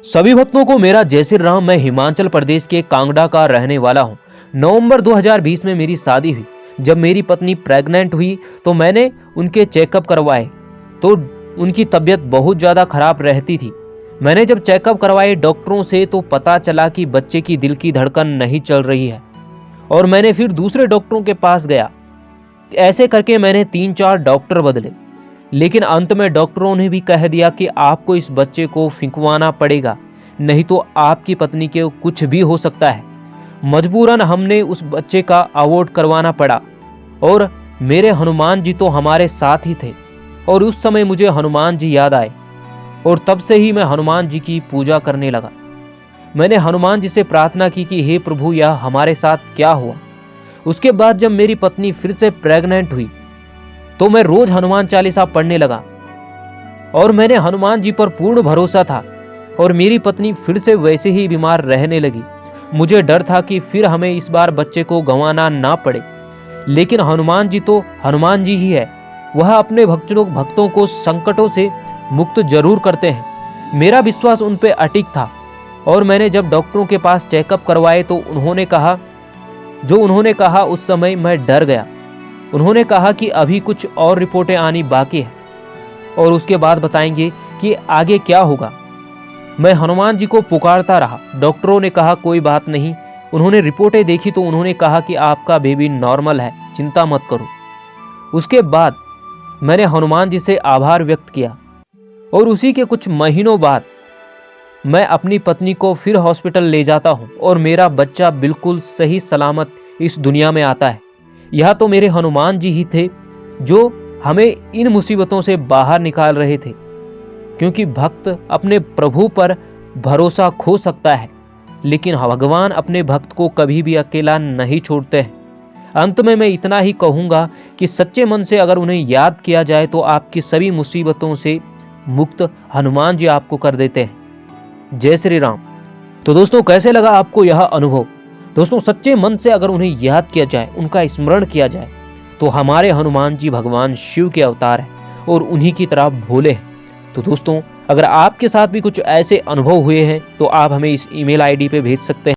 सभी भक्तों को मेरा जय श्री राम। मैं हिमाचल प्रदेश के कांगड़ा का रहने वाला हूँ। नवंबर 2020 में मेरी शादी हुई। जब मेरी पत्नी प्रेग्नेंट हुई तो मैंने उनके चेकअप करवाए तो उनकी तबीयत बहुत ज़्यादा खराब रहती थी। मैंने जब चेकअप करवाए डॉक्टरों से तो पता चला कि बच्चे की दिल की धड़कन नहीं चल रही है और मैंने फिर दूसरे डॉक्टरों के पास गया। ऐसे करके मैंने 3-4 डॉक्टर बदले, लेकिन अंत में डॉक्टरों ने भी कह दिया कि आपको इस बच्चे को फेंकवाना पड़ेगा, नहीं तो आपकी पत्नी के कुछ भी हो सकता है। मजबूरन हमने उस बच्चे का अबॉर्ट करवाना पड़ा और मेरे हनुमान जी तो हमारे साथ ही थे और उस समय मुझे हनुमान जी याद आए और तब से ही मैं हनुमान जी की पूजा करने लगा। मैंने हनुमान जी से प्रार्थना की कि हे प्रभु, यह हमारे साथ क्या हुआ। उसके बाद जब मेरी पत्नी फिर से प्रेग्नेंट हुई तो मैं रोज हनुमान चालीसा पढ़ने लगा और मैंने हनुमान जी पर पूर्ण भरोसा था और मेरी पत्नी फिर से वैसे ही बीमार रहने लगी। मुझे डर था कि फिर हमें इस बार बच्चे को गंवाना ना पड़े, लेकिन हनुमान जी तो हनुमान जी ही है। वह अपने भक्तों को संकटों से मुक्त जरूर करते हैं। मेरा विश्वास उन पे अटिक था और मैंने जब डॉक्टरों के पास चेकअप करवाए तो उन्होंने कहा उस समय मैं डर गया। उन्होंने कहा कि अभी कुछ और रिपोर्टें आनी बाकी है और उसके बाद बताएंगे कि आगे क्या होगा। मैं हनुमान जी को पुकारता रहा। डॉक्टरों ने कहा कोई बात नहीं। उन्होंने रिपोर्टें देखी तो उन्होंने कहा कि आपका बेबी नॉर्मल है, चिंता मत करो। उसके बाद मैंने हनुमान जी से आभार व्यक्त किया और उसी के कुछ महीनों बाद मैं अपनी पत्नी को फिर हॉस्पिटल ले जाता हूँ और मेरा बच्चा बिल्कुल सही सलामत इस दुनिया में आता है। यह तो मेरे हनुमान जी ही थे जो हमें इन मुसीबतों से बाहर निकाल रहे थे, क्योंकि भक्त अपने प्रभु पर भरोसा खो सकता है लेकिन भगवान अपने भक्त को कभी भी अकेला नहीं छोड़ते हैं। अंत में मैं इतना ही कहूँगा कि सच्चे मन से अगर उन्हें याद किया जाए तो आपकी सभी मुसीबतों से मुक्त हनुमान जी आपको कर देते हैं। जय श्री राम। तो दोस्तों, कैसे लगा आपको यह अनुभव? दोस्तों, सच्चे मन से अगर उन्हें याद किया जाए, उनका स्मरण किया जाए, तो हमारे हनुमान जी भगवान शिव के अवतार हैं और उन्हीं की तरह भोले हैं। तो दोस्तों, अगर आपके साथ भी कुछ ऐसे अनुभव हुए हैं तो आप हमें इस ईमेल आईडी पे भेज सकते हैं।